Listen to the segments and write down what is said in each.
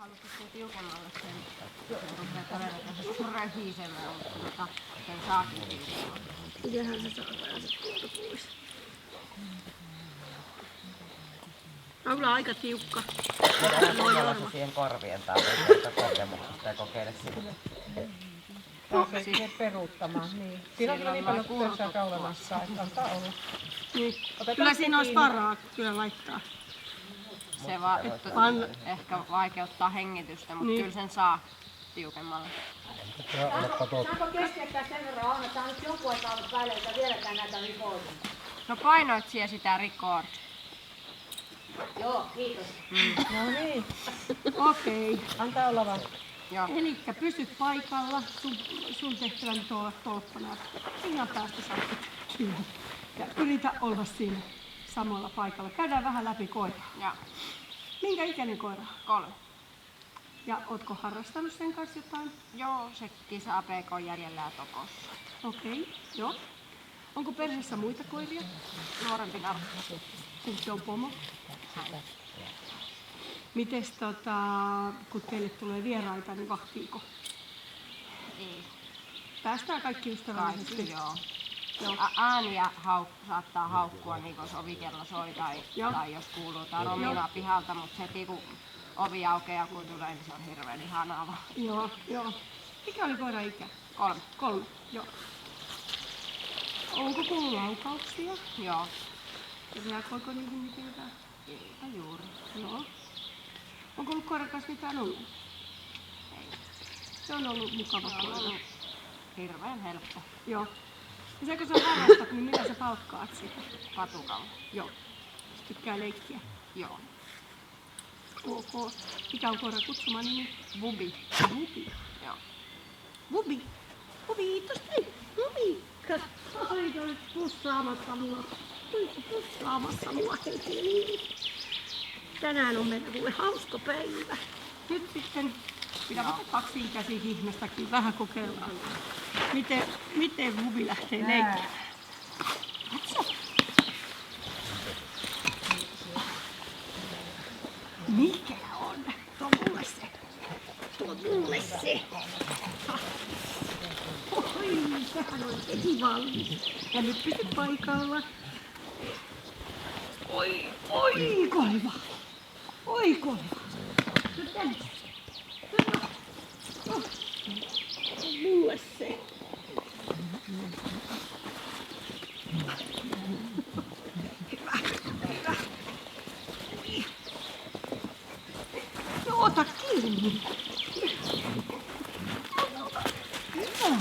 Haluaisitko tiukemmalle sen? Se rupeaa todennäköisesti rähisemään, mutta sen saakin tiukemmalle. Mitenhän se saadaan se tuolta pois? On kyllä aika tiukka. Kuunnella se siihen korvien taakse kokemuksesta ja kokeile sitä. Pääsee peruuttamaan. Niin. Siinä on kyllä niin paljon työssäkä olemassa, että antaa olla. Niin. Kyllä siinä olisi varaa kyllä laittaa. Se vaan ehkä vaikeuttaa hengitystä, mutta kyllä sen saa tiukemmalle. Saanko keskeyttää sen verran, Anna? Tää on nyt jonkun aikaa ollut päälle, eikä vieläkään näitä rikoihin. No painoit siellä sitä record. Joo, kiitos. No niin, Okei. antaa olla vaan. Joo. Elikkä pysy paikalla. Sun tehtävä nyt on olla tolppana. Ihan päästä saakka kiinni. Ja yritä olla siinä samalla paikalla. Käydään vähän läpi koiraa. Ja Minkä ikäinen koira? 3. Ja ootko harrastanut sen kanssa jotain? Joo, se kisa PK järjellään tokossa. Okei, joo. Onko perheessä muita koiria? Nuorempi narkka. Kumpi se on pomo? Hän. Mites kun teille tulee vieraita, niin vahtiiko? Ei. Päästään kaikki ystävällisesti. Kaikki, joo. Joo. Ääniä saattaa haukkua, niin jos ovikello soi tai jos kuuluu tai romina pihalta, mutta heti kun ovi aukeaa kun tulee, niin se on hirveän ihanaa vaan. Joo. Mikä oli koiran ikä? 3. 3, joo. Onko kuullut laukauksia? Joo. Reagoiko niihin mitenkään? Eipä juuri. Joo. Onko ollut koiran kanssa mitään ongelmia? Ei. Se on ollut mukava Se on koira. ollut hirveän helppo. Joo. Ja se kun sä harrastat, niin mitä sä palkkaat sitä? Patukalla. Joo. Se tykkää leikkiä. Joo. Ok. Mikä on koiran kutsuma nimi? Bubi. Bubi. Joo. Bubi. Bubi, tosta ei. Bubi. Ai, olet pussaamassa mua. Pussaamassa mua. Tänään on meillä kuule hauska päivä. Nyt sitten pidä vaikka 2 käsi hihnastakin vähän kokeillaan. Miten Bubi lähtee leikkimään? Mikä on? Tuo mulle se. Tuo mulle se. Oi, sehän on heti valmis. Ja nyt pysy paikalla. Oi, koiva. Oi, koiva. Nyt tänne. Mulle se. Hyvä. No ota kiinni. Hyvä.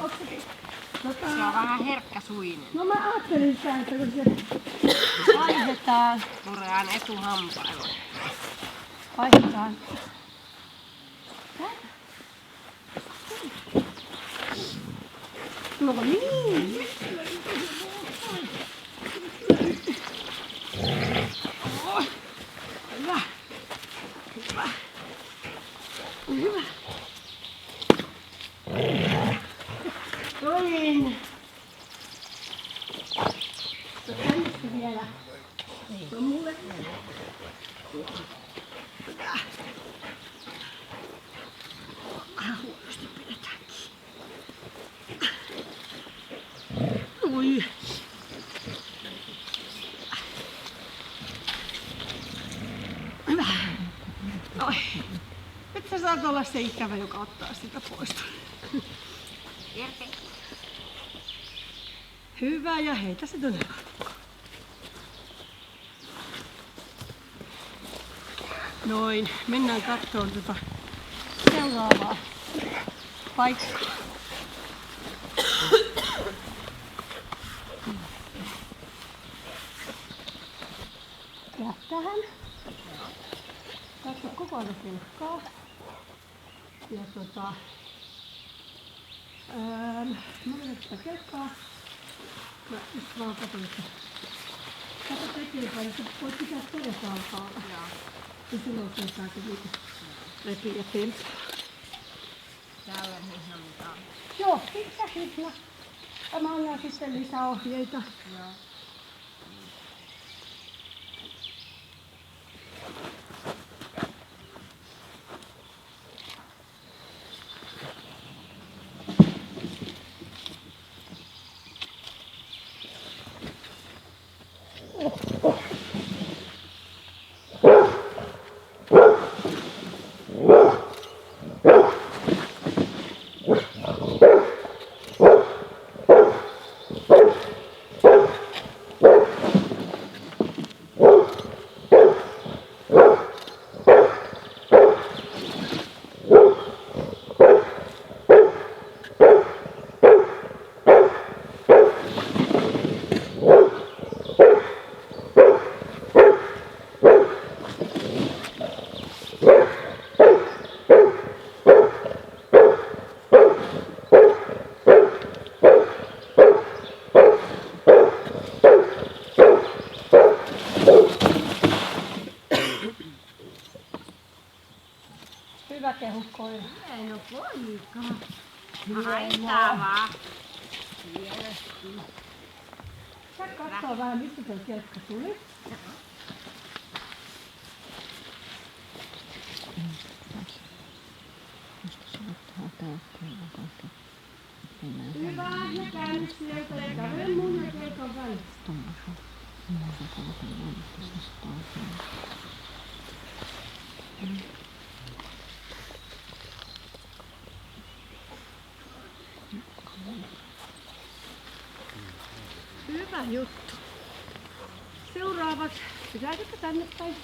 Ota. Se on vähän herkkäsuinen. No mä ajattelin sitä, että kun se vaihdetaan. Pureaan etuhampailla. Vaihdetaan. No niin. Hyvä. Hyvä. Hyvä. Noin. Tänne vielä. Se on mulle. Hyvä. Vähän huonosti pidetään kiinni. Oi. Hyvä. Oi. Nyt sä saat olla se ikävä, joka ottaa sitä pois. Irti. Hyvä, ja heitä se tuonne laatikkoon. Noin, mennään katsomaan seuraavaa paikkaa. Ja tähän. Katso koko ajan pilkkaa. Ja mä menen sitä kelkkaa. Mä just vaan katson, että katsot eteenpäin, että voit pitää kädessä alkaa. Joo. Ja silloin sen saa niitä repiä ja temppaa. Täällä on ihan mitään. Joo, pitkä hihna. Tämä on sitten lisäohjeita. Hyvä kehu koira. Ei no poika. Haittaa vaan. Sä katsoo vähän, mistä tuo kelkka tuli. Hyvä, ja käy sieltä ja käy mun ja kelkan välissä. Hyvä juttu. Seuraavaksi, pitääkö tänne päin?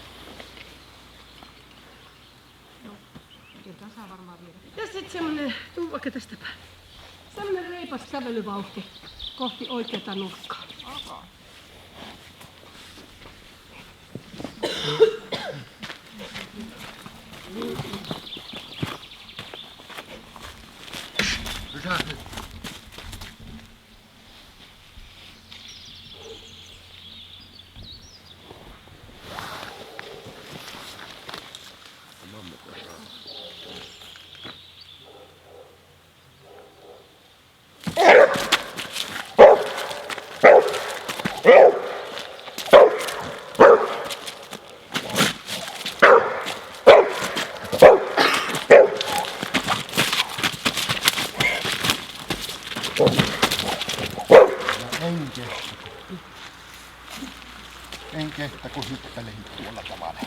Ja sitten semmonen, tuu vaikka tästä päin. Semmonen reipas kävelyvauhti kohti oikeata nurkkaa. En kestä, kun hyppelin tuolla tavalla.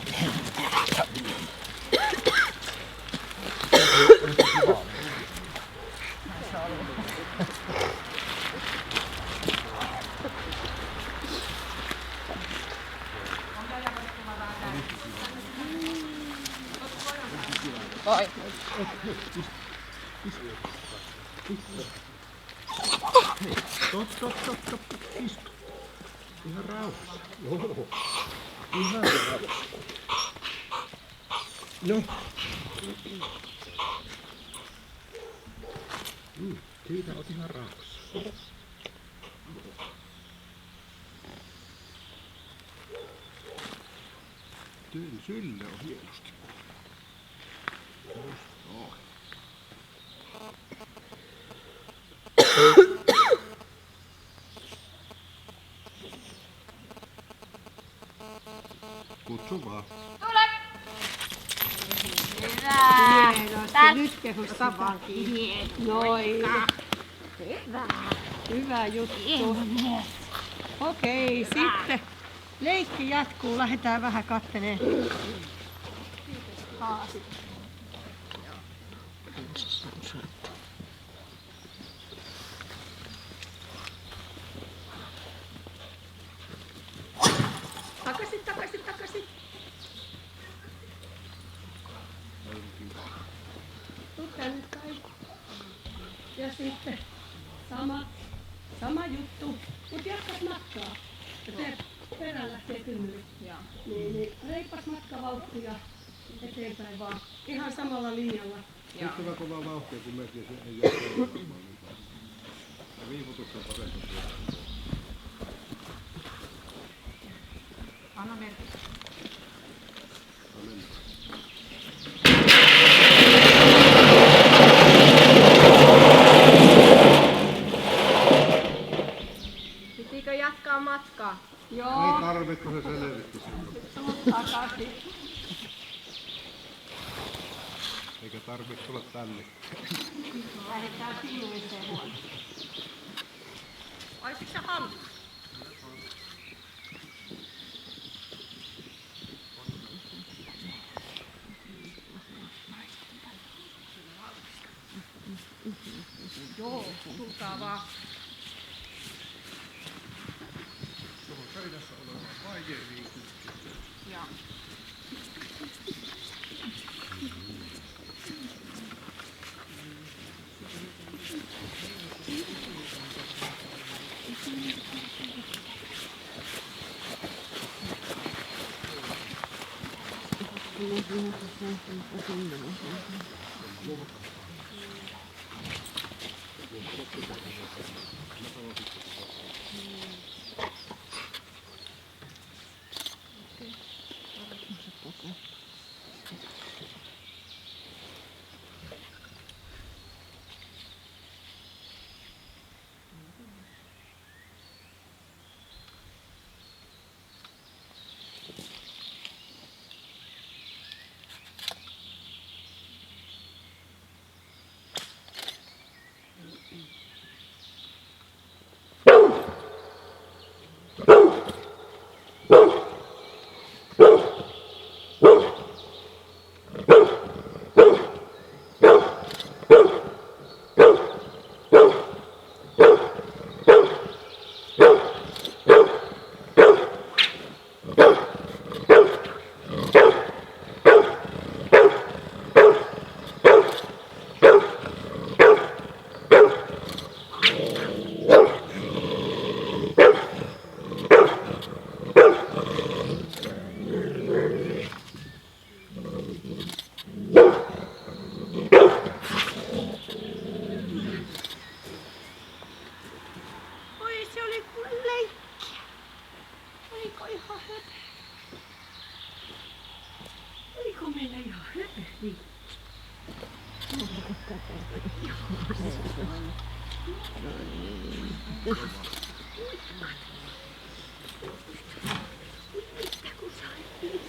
Vai. Stop. Istu. Ihan rauhassa. Joo. Ihan rauhassa. No. Siitä oot ihan rauhassa. Sille on hienosti. Noin. Kutsu vaan. Hyvä. Hienosti, nyt kehu sitä. Hieno. Noin. Hyvä. Hyvä juttu. Hieno mies. Okei, sitten leikki jatkuu. Lähdetään vähän kattelemaan. Takaisin. Tuu tänne päin. Ja sitten sama juttu, mut jatkat matkaa. Ja perään lähtee tynnyri. Niin reipas matkavauhtia eteenpäin vaan. Ihan samalla linjalla. Riittävän kovaa vauhtia, kun mekin se ei ole varmaan mitään. Ja viivutuksen parempi. Anna merkki. relevitti sinne. Takaisin. Eikä tarvitse tulla tänne. Lähdetään sinulliseen huoneeseen. Olisitko sä halunnut? Joo, tulkaa vaan. Tuohon seinässä oleva vaije liittyy. Joo. Oi, se oli kuin leikkiä. Oliko ihan höpö? Oliko meillä ihan höpö? Niin. Mitä kun saitiin?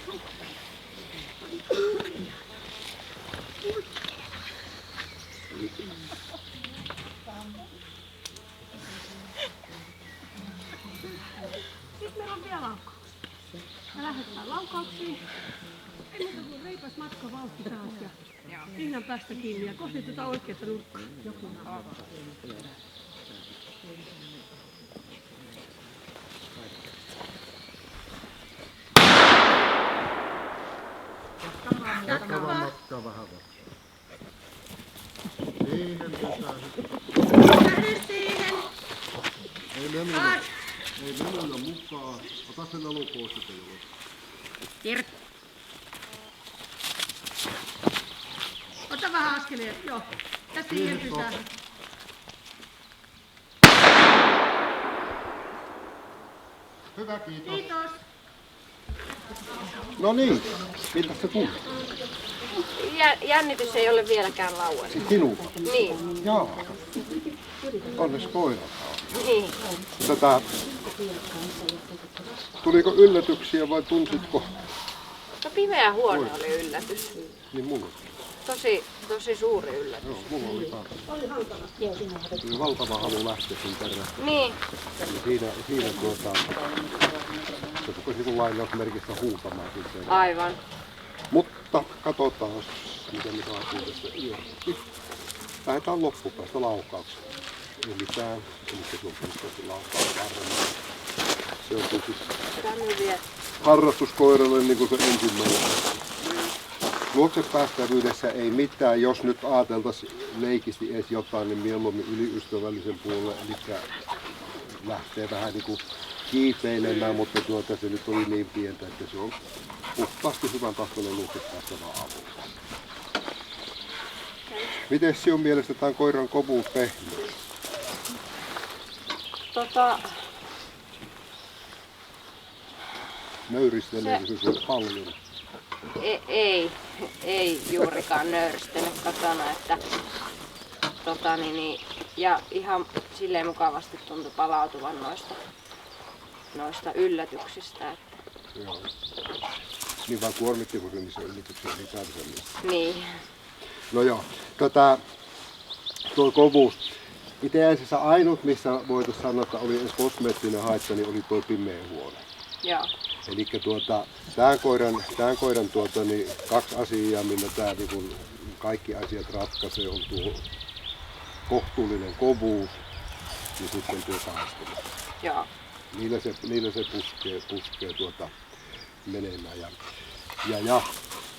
Nyt meillä on vielä laukaus. Me lähdetään laukauksiin. Ei muuta kuin reipas matka vauhti taas ja Riinan päästä kiinni ja kohti tuota oikeata nurkkaa. Joku Jatka vaan matkaa vähän vaan. Siihen pesään sitten. lähde siihen! Ei menuja mukaan. Ota sen alun pois sitä jo. Kirk. Ota vähän askeleet, joo. Ja siihen pysää. Hyvä, kiitos. Kiitos. No niin, miltä se tuli? Jännitys ei ole vieläkään lauennut. Sinulta? Niin, Joo. Onnes koira. niin. Tuliko yllätyksiä vai tunsitko? No pimeä huone oli yllätys. Niin mulla. Tosi suuri yllätys. Joo, mulla oli taas. Oli valtava halu lähteä sen perään. Niin, Ja siinä se rupesi niin lainausmerkistä huutamaan sitten. aivan. Mutta katsotaan, miten me saatiin tästä irti. Lähdetään loppupäästä laukaukseen. Ei mitään, eli se on pistäisi laukaus varmaan. Se on siis harrastuskoiralle niin kuin se ensimmäinen. Luoksepäästävyydessä ei mitään, jos nyt ajateltaisiin leikisti edes jotain, niin mieluummin yliystävällisen puolelle, eli lähtee vähän niin kuin kiipeilemään, mutta se nyt oli niin pientä, että se on puhtaasti hyvän tahtoinen luoksepäästävä avulla. Miten sinun mielestä tämän koiran kopun pehmeys? Nöyristeleekö se sinua paljon? Ei juurikaan nöyristänyt kotona, että ja ihan silleen mukavasti tuntui palautuvan noista yllätyksistä, että Joo. Niin vaan kuormitti, kun se niissä yllätyksiä ei kärsinyt. Niin. No joo, tuo kovuus. Itse asiassa ainut, missä voitaisiin sanoa, että oli edes kosmeettinen haitta, niin oli tuo pimeä huone. Joo. Eli tämän koiran niin 2 asiaa, millä tämä niin kaikki asiat ratkaisee, on tuo kohtuullinen kovuus ja sitten tuo taistelu. Joo. Niillä se puskee menemään. Ja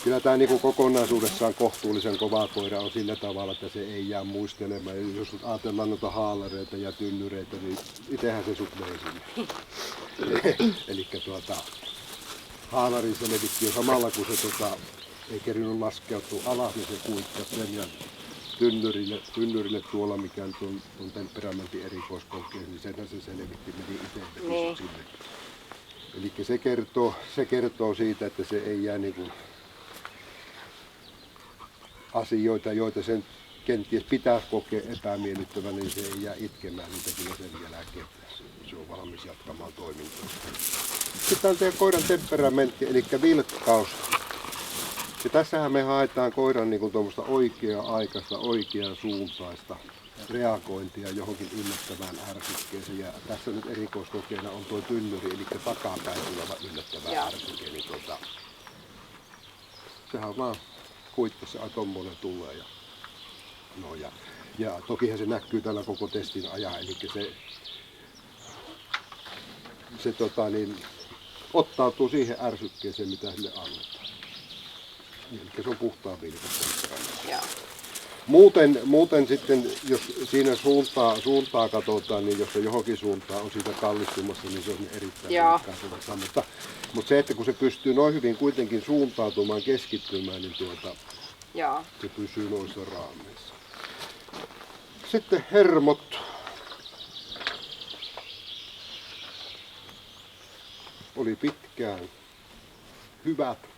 kyllä tämä niin kokonaisuudessaan kohtuullisen kova koira on sillä tavalla, että se ei jää muistelemaan. Jos ajatellaan noita haalareita ja tynnyreitä, niin itsehän se sut vei sinne. Eli haalari se levitti jo samalla, kun se ei kerinyt laskeutua alas, niin se kuittasi sen ja tynnyrille tuolla, mikä on temperamentin erikoiskokeus, niin senhän se selvitti, meni itse Niin. sinne. Eli se kertoo siitä, että se ei jää niin asioita, joita sen kenties pitäisi kokea epämiellyttävän, niin se ei jää itkemään niitä kyllä sen jälkeen. Se on valmis jatkamaan toimintaa. Sitten on koiran temperamentti, eli vilkkaus. Ja tässähän me haetaan koiran niin tuommoista oikea-aikaista, oikean suuntaista reagointia johonkin yllättävään ärsykkeeseen. Ja tässä nyt erikoiskokeena on tuo tynnyri, eli takapäin tuleva yllättävä ärsyke. Niin sehän vaan kuittasi, että tommoinen tulee. Ja tokihan se näkyy tällä koko testin ajan, eli se ottautuu siihen ärsykkeeseen, mitä sille annetaan. Eli se on puhtaan vilkas. Muuten sitten, jos siinä suuntaa katsotaan, niin jos se johonkin suuntaan on siitä kallistumassa, niin se on erittäin vilkkaisuudessa. Mutta se, että kun se pystyy noin hyvin kuitenkin suuntautumaan, keskittymään, niin se pysyy noissa raameissa. Sitten hermot. Oli pitkään hyvät.